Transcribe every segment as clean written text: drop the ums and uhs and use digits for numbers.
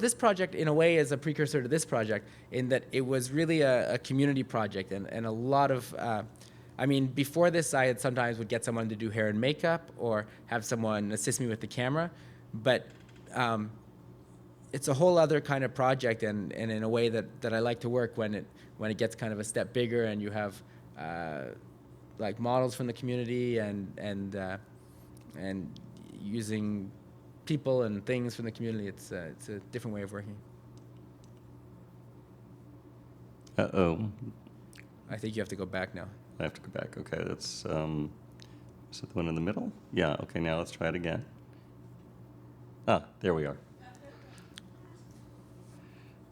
This project, in a way, is a precursor to this project in that it was really a community project, and a lot of, I mean, before this, I had sometimes would get someone to do hair and makeup or have someone assist me with the camera, but it's a whole other kind of project, and in a way that I like to work when it gets kind of a step bigger, and you have like models from the community and using people and things from the community. It's a different way of working. Uh-oh. I think you have to go back now. I have to go back. Okay, that's, is it the one in the middle? Yeah, okay, now let's try it again. Ah, there we are.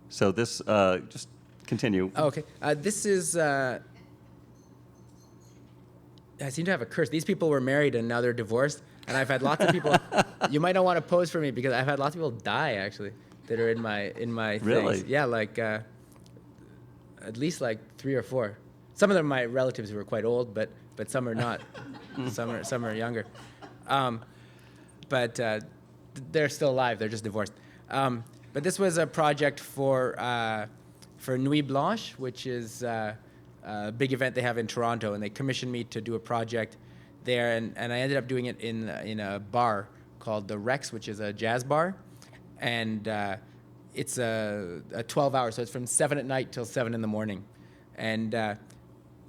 So this, just continue. Oh, okay. This is, I seem to have a curse. These people were married and now they're divorced. And I've had lots of people, you might not want to pose for me because I've had lots of people die, actually, that are in my Really? things. Yeah, like, at least like 3 or 4. Some of them are my relatives who are quite old, but some are not. some are younger. But they're still alive. They're just divorced. But this was a project for Nuit Blanche, which is a big event they have in Toronto, and they commissioned me to do a project there, and I ended up doing it in a bar called the Rex, which is a jazz bar, and it's a 12 hours, so it's from 7 at night till 7 in the morning, and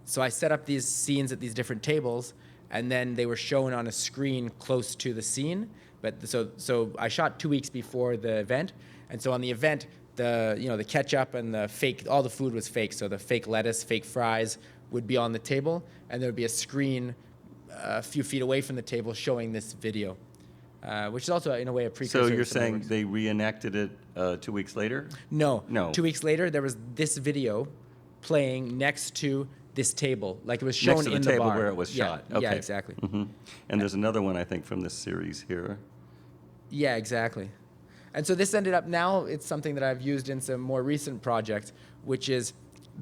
so I set up these scenes at these different tables, and then they were shown on a screen close to the scene. But so I shot 2 weeks before the event, and so on the event, the ketchup and the fake, all the food was fake. So the fake lettuce, fake fries would be on the table, and there would be a screen a few feet away from the table showing this video, which is also in a way a precursor. So you're saying they reenacted it 2 weeks later? No. No. 2 weeks later, there was this video playing next to this table, like it was shown Next to the in the table bar where it was shot. Yeah, Okay. yeah, exactly. Mm-hmm. And there's another one, I think, from this series here. Yeah, exactly. And so this ended up, now it's something that I've used in some more recent projects, which is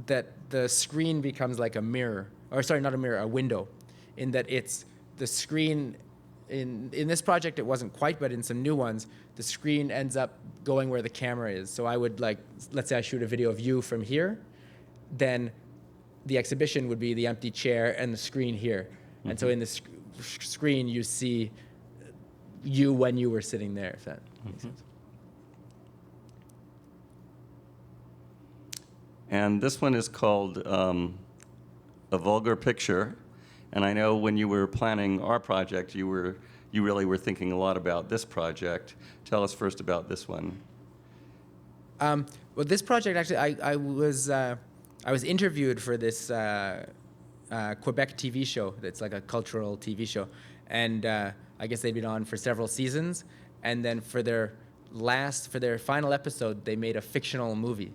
that the screen becomes like a mirror, or sorry, not a mirror, a window, in that it's the screen, in this project it wasn't quite, but in some new ones, the screen ends up going where the camera is. So I would, like, let's say I shoot a video of you from here, then the exhibition would be the empty chair and the screen here. Mm-hmm. And so in the screen you see you when you were sitting there, if that makes sense. And this one is called A Vulgar Picture. And I know when you were planning our project, you really were thinking a lot about this project. Tell us first about this one. Well, this project, actually, I was interviewed for this Quebec TV show that's like a cultural TV show. And I guess they'd been on for several seasons. And then for their final episode, they made a fictional movie.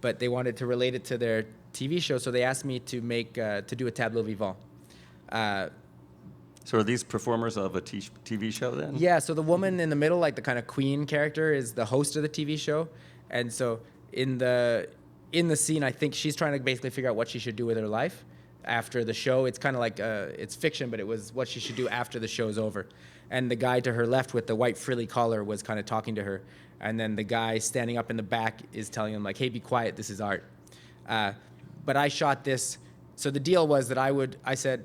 But they wanted to relate it to their TV show, so they asked me to do a tableau vivant. So are these performers of a TV show then? Yeah, so the woman in the middle, like the kind of queen character, is the host of the TV show. And so in the scene, I think she's trying to basically figure out what she should do with her life after the show. It's kind of like, it's fiction, but it was what she should do after the show's over. And the guy to her left with the white frilly collar was kind of talking to her. And then the guy standing up in the back is telling him, like, hey, be quiet, this is art. But I shot this. So the deal was that I said,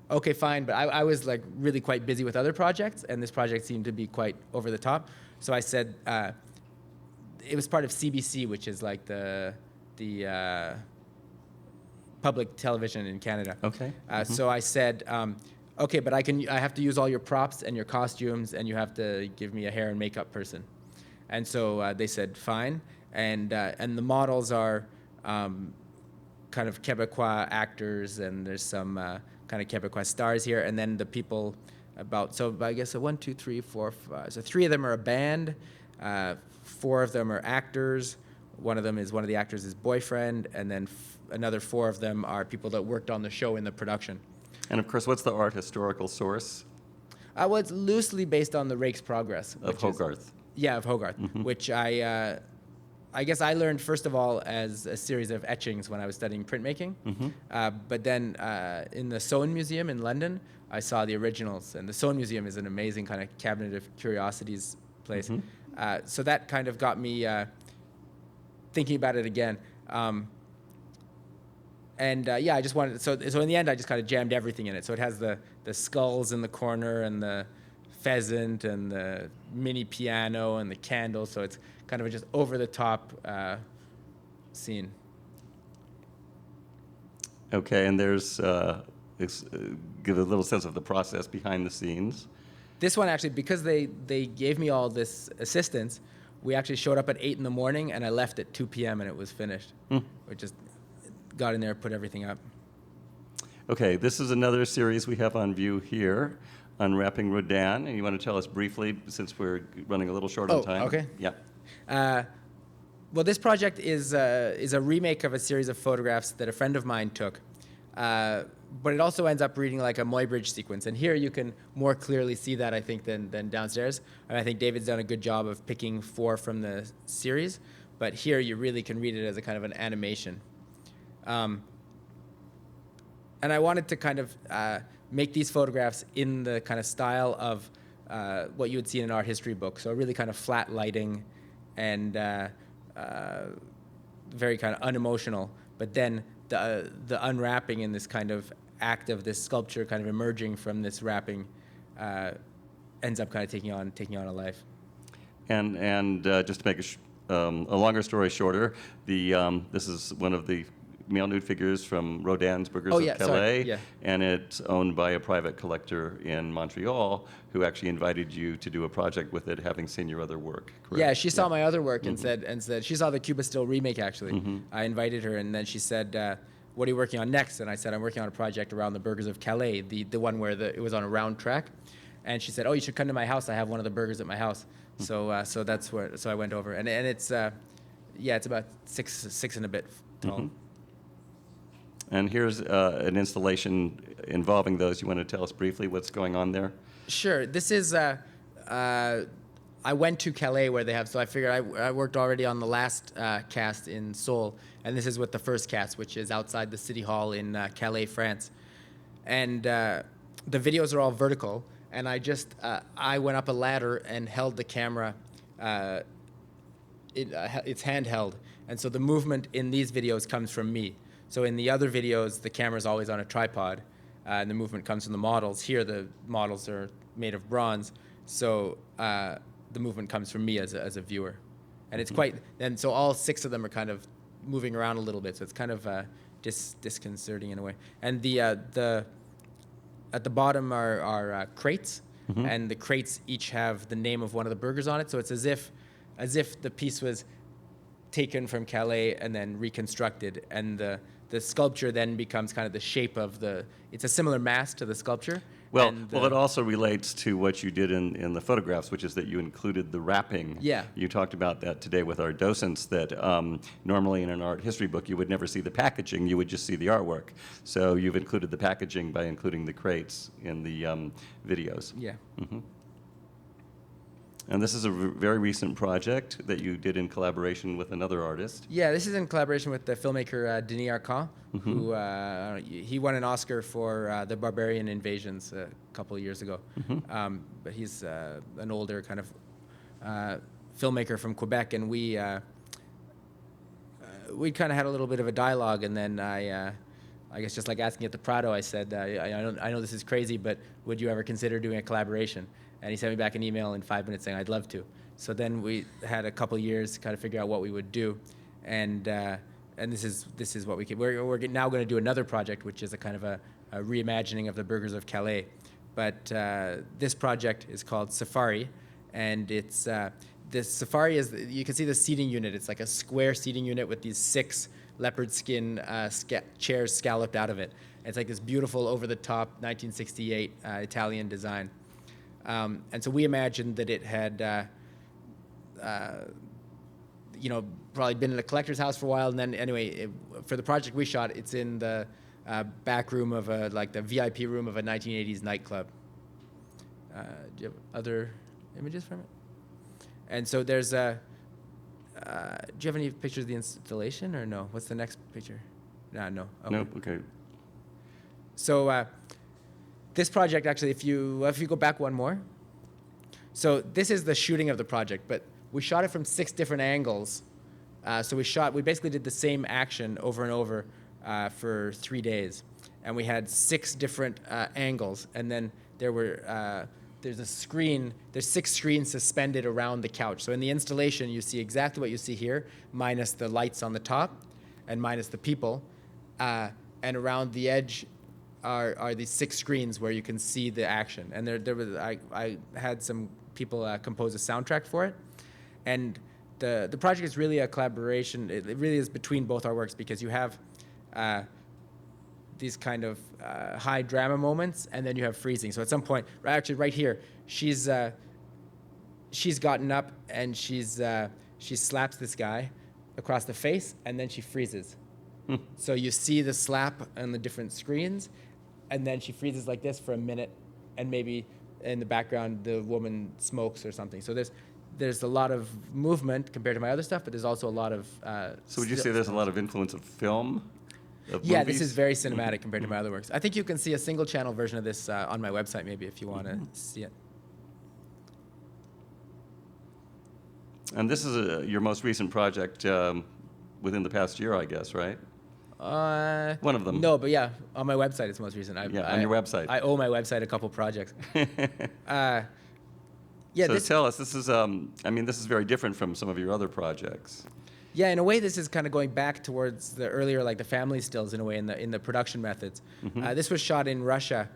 okay, fine. But I was like really quite busy with other projects, and this project seemed to be quite over the top. So I said, it was part of CBC, which is like the public television in Canada. Okay. So I said, okay, but I have to use all your props and your costumes, and you have to give me a hair and makeup person. And so they said, fine. And the models are kind of Quebecois actors, and there's some kind of Quebecois stars here. And then the people so I guess 1, 2, 3, 4, 5. So 3 of them are a band. 4 of them are actors. One of the actors' boyfriend, and then another 4 of them are people that worked on the show in the production. And of course, what's the art historical source? Well, it's loosely based on the Rake's Progress. Of Hogarth. Of Hogarth, which I guess I learned first of all as a series of etchings when I was studying printmaking. But then in the Soane Museum in London, I saw the originals. And the Soane Museum is an amazing kind of cabinet of curiosities place. So that kind of got me thinking about it again. I just wanted, so in the end, I just kind of jammed everything in it. So it has the skulls in the corner and the pheasant and the mini piano and the candle. So it's kind of a just over-the-top scene. Okay, and there's, give a little sense of the process behind the scenes. This one actually, because they gave me all this assistance, we actually showed up at 8 in the morning and I left at 2 p.m. and it was finished. We just got in there, put everything up. Okay, this is another series we have on view here, Unwrapping Rodin. And you want to tell us briefly, since we're running a little short on time? Okay. Yeah. Well, this project is a remake of a series of photographs that a friend of mine took. But it also ends up reading like a Muybridge sequence. And here you can more clearly see that, I think, than downstairs. And I think David's done a good job of picking 4 from the series. But here you really can read it as a kind of an animation. And I wanted to kind of make these photographs in the kind of style of what you would see in an art history book. So really kind of flat lighting and very kind of unemotional. But then the unwrapping in this kind of act of this sculpture kind of emerging from this wrapping ends up kind of taking on a life. And just to make a longer story shorter, this is one of the male nude figures from Rodin's Burgers of Calais, and it's owned by a private collector in Montreal who actually invited you to do a project with it, having seen your other work. Correct? Yeah, she saw my other work and said she saw the Cuba Still remake actually. I invited her and then she said, "What are you working on next?" And I said, "I'm working on a project around the Burgers of Calais, the one where it was on a round track." And she said, "Oh, you should come to my house. I have one of the burgers at my house." So that's where. So I went over, and it's it's about six and a bit tall. And here's an installation involving those. You want to tell us briefly what's going on there? Sure. This is, I went to Calais where they have, so I figured I worked already on the last cast in Seoul, and this is with the first cast, which is outside the city hall in Calais, France. And the videos are all vertical, and I went up a ladder and held the camera, it's handheld, and so the movement in these videos comes from me. So in the other videos, the camera's always on a tripod, and the movement comes from the models. Here, the models are made of bronze, so the movement comes from me as a viewer. And it's and so all 6 of them are kind of moving around a little bit, so it's kind of disconcerting in a way. And at the bottom are crates, and the crates each have the name of one of the burgers on it, so it's as if the piece was taken from Calais and then reconstructed, and the sculpture then becomes kind of the shape of it's a similar mass to the sculpture. Well, it also relates to what you did in the photographs, which is that you included the wrapping. Yeah. You talked about that today with our docents, that normally in an art history book you would never see the packaging, you would just see the artwork. So you've included the packaging by including the crates in the videos. Yeah. And this is a very recent project that you did in collaboration with another artist. Yeah, this is in collaboration with the filmmaker Denis Arcand, who he won an Oscar for The Barbarian Invasions a couple of years ago. But he's an older kind of filmmaker from Quebec, and we kind of had a little bit of a dialogue, and then I guess just like asking at the Prado, I said, I know this is crazy, but would you ever consider doing a collaboration? And he sent me back an email in 5 minutes saying, I'd love to. So then we had a couple years to kind of figure out what we would do. And this is what we could. We're now going to do another project, which is a kind of a reimagining of the Burgers of Calais. But this project is called Safari. And it's this Safari is, you can see the seating unit. It's like a square seating unit with these 6 leopard skin chairs scalloped out of it. It's like this beautiful, over-the-top 1968 Italian design. And so we imagined that it had, probably been in a collector's house for a while. And then anyway, for the project we shot, it's in the back room of the VIP room of a 1980s nightclub. Do you have other images from it? And so there's do you have any pictures of the installation or no? What's the next picture? No. Okay. Nope. Okay. So this project actually, if you go back one more, so this is the shooting of the project. But we shot it from 6 different angles. So we basically did the same action over and over for 3 days. And we had 6 different angles. And then there's a screen, there's 6 screens suspended around the couch. So in the installation, you see exactly what you see here, minus the lights on the top and minus the people. And around the edge are these 6 screens where you can see the action. And I had some people compose a soundtrack for it. And the project is really a collaboration. It really is between both our works, because you have these kind of high drama moments, and then you have freezing. So at some point, actually right here, she's gotten up and she slaps this guy across the face, and then she freezes. So you see the slap on the different screens, and then she freezes like this for a minute, and maybe in the background the woman smokes or something. So there's a lot of movement compared to my other stuff, but there's also a lot of. So would you say there's a lot of influence of film? Yeah, this is very cinematic compared to my other works. I think you can see a single channel version of this on my website, maybe, if you want to see it. And this is your most recent project within the past year, I guess, right? One of them. No, but yeah, on my website it's most recent. On your website. I owe my website a couple projects. Yeah. So tell us, this is very different from some of your other projects. Yeah, in a way, this is kind of going back towards the earlier, like the family stills, in a way, in the production methods. This was shot in Russia.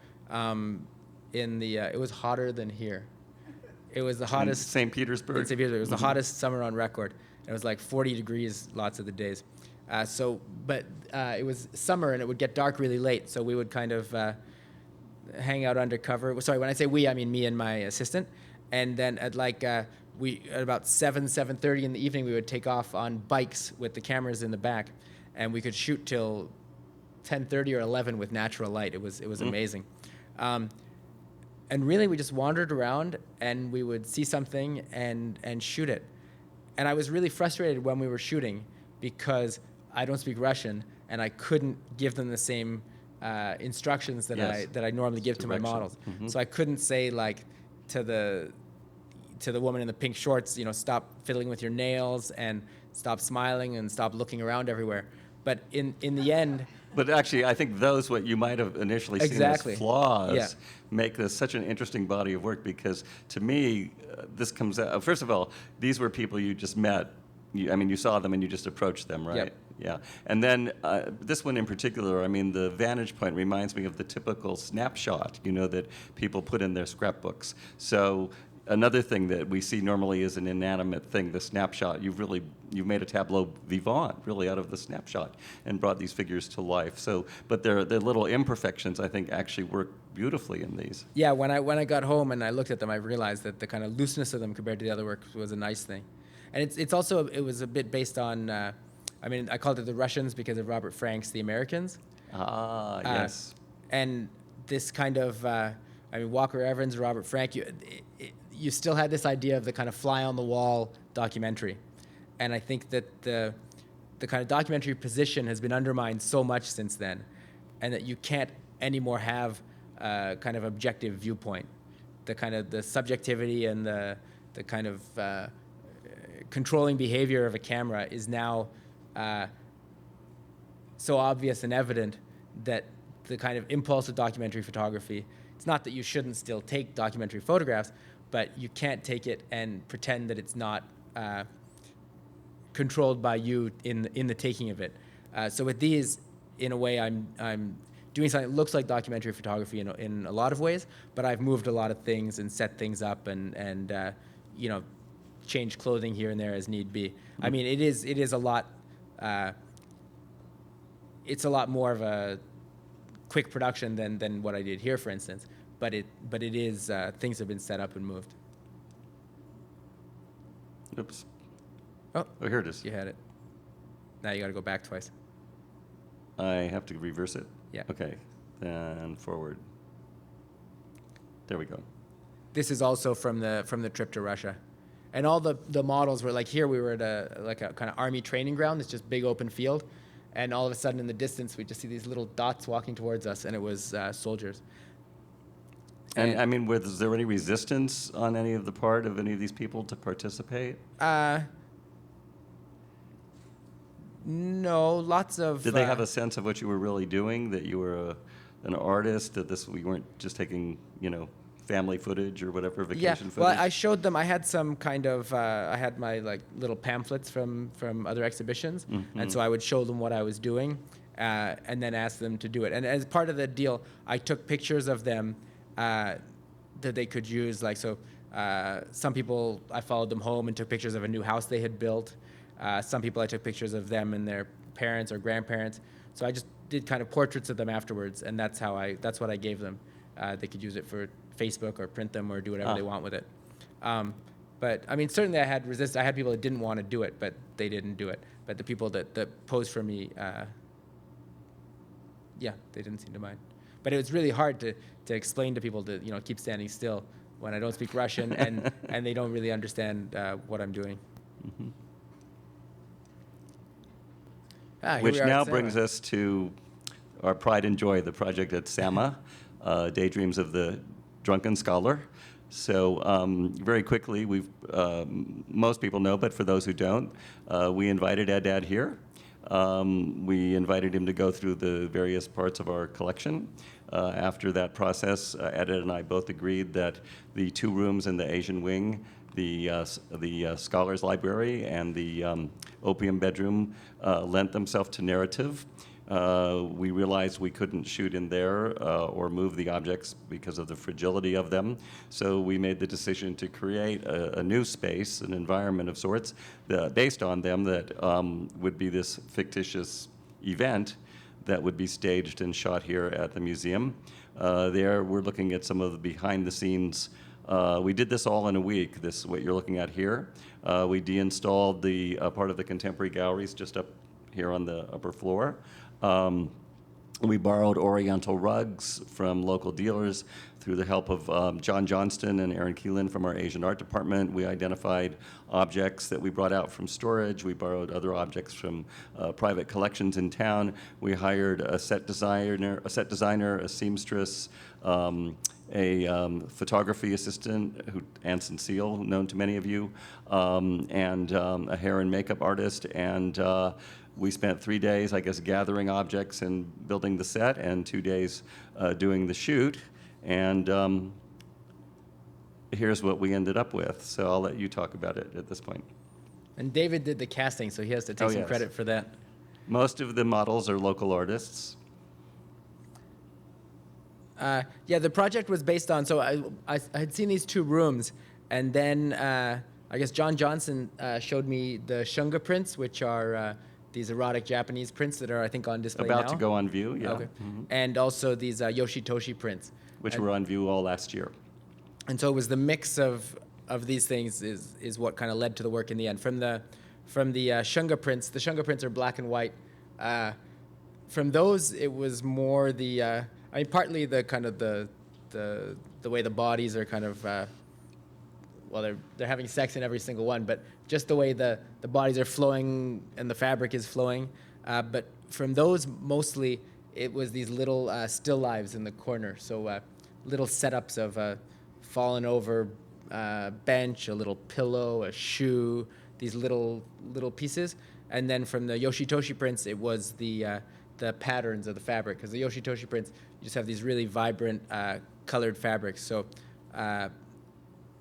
It was hotter than here. It was the hottest. In St. Petersburg. In St. Petersburg. It was the hottest summer on record. It was like 40 degrees lots of the days. But it was summer and it would get dark really late, so we would kind of hang out undercover. Sorry, when I say we, I mean me and my assistant. And then at about 7:30 in the evening, we would take off on bikes with the cameras in the back, and we could shoot till 10:30 or 11 with natural light. It was amazing. And really, we just wandered around, and we would see something and shoot it. And I was really frustrated when we were shooting, because I don't speak Russian, and I couldn't give them the same instructions that I normally give to my models. So I couldn't say, like, to the woman in the pink shorts, stop fiddling with your nails and stop smiling and stop looking around everywhere. But in the end. But actually, I think those, what you might have initially seen as flaws, make this such an interesting body of work, because to me, this comes out. First of all, these were people you just met. You saw them and you just approached them, right? Yep. Yeah. And then this one in particular, the vantage point reminds me of the typical snapshot, that people put in their scrapbooks. So another thing that we see normally is an inanimate thing, the snapshot. You've made a tableau vivant, really, out of the snapshot and brought these figures to life. So, but their little imperfections, I think, actually work beautifully in these. Yeah, when I got home and I looked at them, I realized that the kind of looseness of them compared to the other work was a nice thing. And it was a bit based on, I called it the Russians because of Robert Frank's The Americans. Yes. And this kind of, Walker Evans, Robert Frank, you still had this idea of the kind of fly-on-the-wall documentary. And I think that the kind of documentary position has been undermined so much since then, and that you can't anymore have a kind of objective viewpoint. The kind of the subjectivity and the kind of controlling behavior of a camera is now so obvious and evident that the kind of impulse of documentary photography, it's not that you shouldn't still take documentary photographs, but you can't take it and pretend that it's not controlled by you in the taking of it. So with these, in a way, I'm doing something that looks like documentary photography in a lot of ways, but I've moved a lot of things and set things up and change clothing here and there as need be. I mean, it is a lot. It's a lot more of a quick production than what I did here, for instance. But it is things have been set up and moved. Oops. Oh, here it is. You had it. Now you got to go back twice. I have to reverse it? Yeah. Okay. Then forward. There we go. This is also from the trip to Russia. And all the models were like, here we were at a kind of army training ground. It's just big open field. And all of a sudden in the distance, we just see these little dots walking towards us, and it was soldiers. And I mean, was there any resistance on any of the part of any of these people to participate? No, lots of. Did they have a sense of what you were really doing? That you were an artist? That we weren't just taking, family footage or whatever, vacation footage? Well, I showed them. I had some kind of. I had my little pamphlets from other exhibitions, and so I would show them what I was doing, and then ask them to do it. And as part of the deal, I took pictures of them that they could use. Some people, I followed them home and took pictures of a new house they had built. Some people, I took pictures of them and their parents or grandparents. So I just did kind of portraits of them afterwards, and that's what I gave them. They could use it for Facebook or print them or do whatever they want with it. But I mean, certainly I had resistance. I had people that didn't want to do it, but they didn't do it. But the people that posed for me, they didn't seem to mind. But it was really hard to explain to people to keep standing still when I don't speak Russian and they don't really understand what I'm doing. Mm-hmm. Which now brings us to our pride and joy, the project at SAMA, Daydreams of the Drunken Scholar. So very quickly, most people know, but for those who don't, we invited Ed here. We invited him to go through the various parts of our collection. After that process, Ed and I both agreed that the 2 rooms in the Asian wing, the Scholars Library and the Opium Bedroom lent themselves to narrative. We realized we couldn't shoot in there or move the objects because of the fragility of them. So we made the decision to create a new space, an environment of sorts, based on them that would be this fictitious event that would be staged and shot here at the museum. There we're looking at some of the behind the scenes. We did this all in a week, this what you're looking at here. We deinstalled the part of the contemporary galleries just up here on the upper floor. We borrowed oriental rugs from local dealers through the help of John Johnston and Aaron Keelan from our Asian art department. We identified objects that we brought out from storage. We borrowed other objects from private collections in town. We hired a set designer, a seamstress, a photography assistant, Anson Seal, known to many of you, and a hair and makeup artist. And we spent 3 days, I guess, gathering objects and building the set, and 2 days doing the shoot. And here's what we ended up with. So I'll let you talk about it at this point. And David did the casting, so he has to take some credit for that. Most of the models are local artists. The project was based on, so I had seen these 2 rooms, and then I guess John Johnson showed me the shunga prints, which are these erotic Japanese prints that are, I think, on display now. About to go on view, yeah. Okay. Mm-hmm. And also these Yoshitoshi prints. Which were on view all last year. And so it was the mix of these things is what kind of led to the work in the end. From the shunga prints, the shunga prints are black and white. From those, it was more partly the kind of the way the bodies are kind of, they're having sex in every single one, but just the way the bodies are flowing and the fabric is flowing. But from those, mostly, it was these little still lives in the corner. So little setups of a fallen over bench, a little pillow, a shoe, these little pieces. And then from the Yoshitoshi prints, it was the patterns of the fabric. Because the Yoshitoshi prints, you just have these really vibrant colored fabrics. So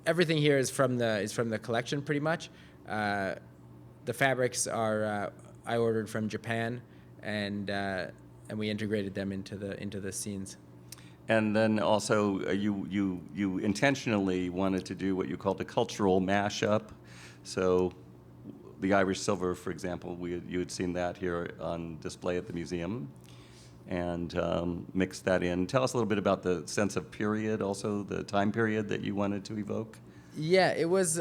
everything here is from the collection pretty much. The fabrics are I ordered from Japan, and we integrated them into the scenes. And then also you intentionally wanted to do what you called a cultural mashup. So the Irish silver, for example, you had seen that here on display at the museum, and mixed that in. Tell us a little bit about the sense of period, also the time period that you wanted to evoke. Yeah, it was.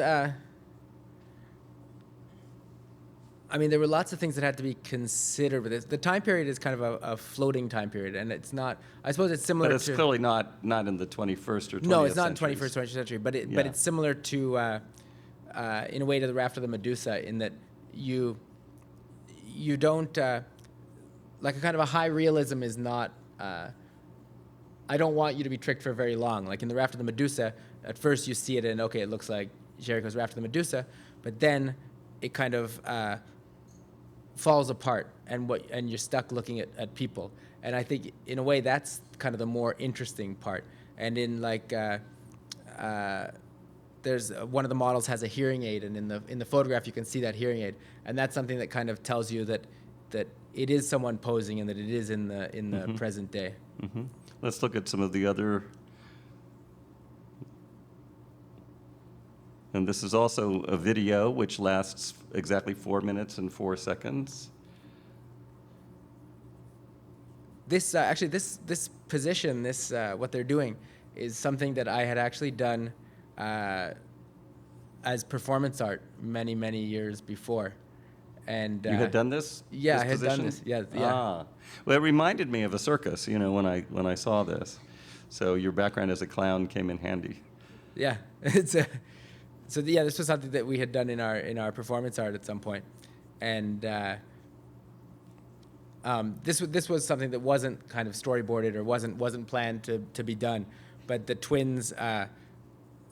There were lots of things that had to be considered with this. The time period is kind of a floating time period, and it's not. I suppose it's similar. But it's clearly not in the 21st or 20th. No, it's not in 21st, 20th century. But it's similar to, in a way, to the Raft of the Medusa, in that you don't like a kind of a high realism is not I don't want you to be tricked for very long. Like in the Raft of the Medusa, at first you see it and okay, it looks like Jericho's Raft of the Medusa, but then it kind of falls apart, and you're stuck looking at people. And I think in a way that's kind of the more interesting part. And in like there's one of the models has a hearing aid, and in the photograph you can see that hearing aid, and that's something that kind of tells you that it is someone posing and that it is in the present day. Mm-hmm. Let's look at some of the other. And this is also a video which lasts exactly 4 minutes and 4 seconds. This actually this position, what they're doing, is something that I had actually done as performance art many years before. And you had done this? Yeah, this I had position? done this. Yeah. Ah, well, it reminded me of a circus. When I saw this, so your background as a clown came in handy. Yeah, so this was something that we had done in our performance art at some point, and this was something that wasn't kind of storyboarded or wasn't planned to be done, but the twins.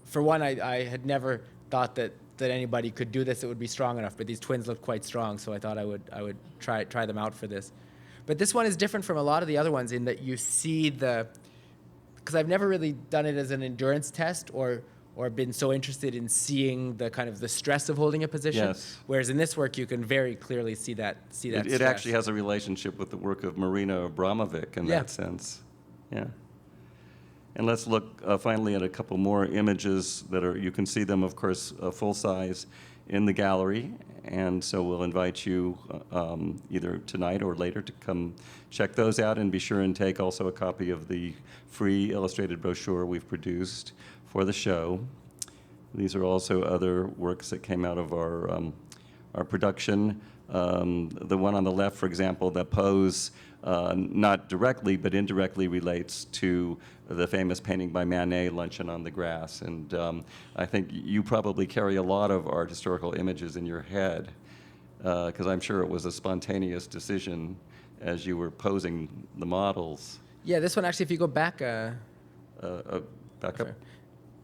For one, I had never thought that anybody could do this that would be strong enough, but these twins looked quite strong, so I thought I would try them out for this. But this one is different from a lot of the other ones in that you see because I've never really done it as an endurance test or been so interested in seeing the kind of the stress of holding a position. Yes. Whereas in this work, you can very clearly see that It stress. actually has a relationship with the work of Marina Abramovic in that sense. Yeah. And let's look finally at a couple more images you can see them, of course, full size in the gallery. And so we'll invite you either tonight or later to come check those out, and be sure and take also a copy of the free illustrated brochure we've produced for the show. These are also other works that came out of our production. The one on the left, for example, that pose not directly but indirectly relates to the famous painting by Manet, Luncheon on the Grass. And I think you probably carry a lot of art historical images in your head, because I'm sure it was a spontaneous decision as you were posing the models. Yeah, this one actually, if you go back. Back up.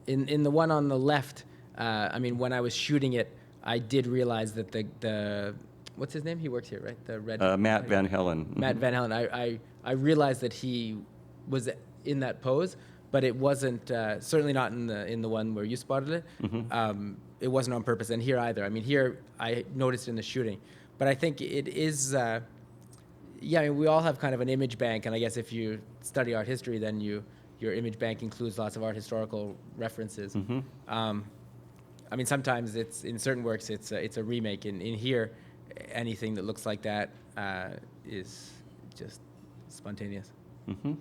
In the one on the left, when I was shooting it, I did realize that the what's his name? He works here, right? The red. Matt Van Hellen. Matt Van Hellen. I realized that he was in that pose, but it wasn't certainly not in the one where you spotted it. Mm-hmm. It wasn't on purpose, and here either. Here I noticed in the shooting, but I think it is. We all have kind of an image bank, and I guess if you study art history, then your image bank includes lots of art historical references. Mm-hmm. Sometimes it's in certain works it's a remake. In here, anything that looks like that is just spontaneous. Mm-hmm.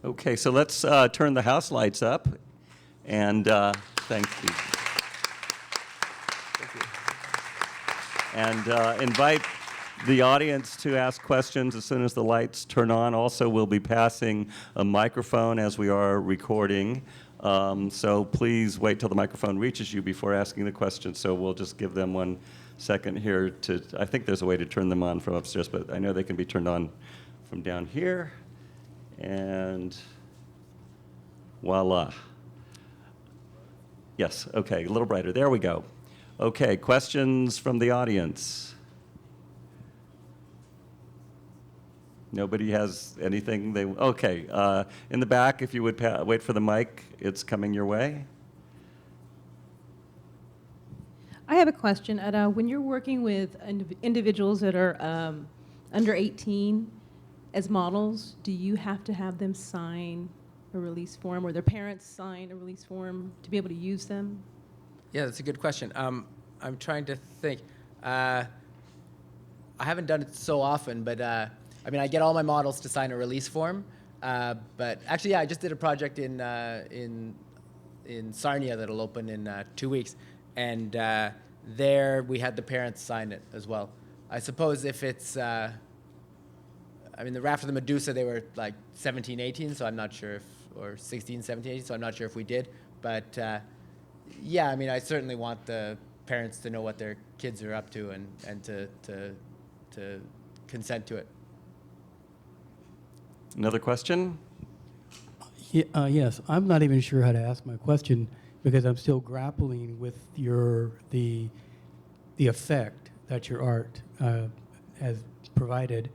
Okay, so let's turn the house lights up, and thank you. Thank you. And invite the audience to ask questions as soon as the lights turn on. Also, we'll be passing a microphone as we are recording. So please wait till the microphone reaches you before asking the question. So we'll just give them 1 second here I think there's a way to turn them on from upstairs, but I know they can be turned on from down here. And voila. Yes, okay, a little brighter. There we go. Okay, questions from the audience? Nobody has anything okay. In the back, if you would wait for the mic, it's coming your way. I have a question. When you're working with individuals that are under 18 as models, do you have to have them sign a release form, or their parents sign a release form to be able to use them? Yeah, that's a good question. I'm trying to think. I haven't done it so often, but I get all my models to sign a release form. But actually, I just did a project in Sarnia that'll open in 2 weeks, and there we had the parents sign it as well. I suppose if it's, the Raft of the Medusa, they were like 17, 18, so I'm not sure or 16, 17, 18, so I'm not sure if we did. But I certainly want the parents to know what their kids are up to and to consent to it. Another question? Yes, I'm not even sure how to ask my question because I'm still grappling with the effect that your art has provided.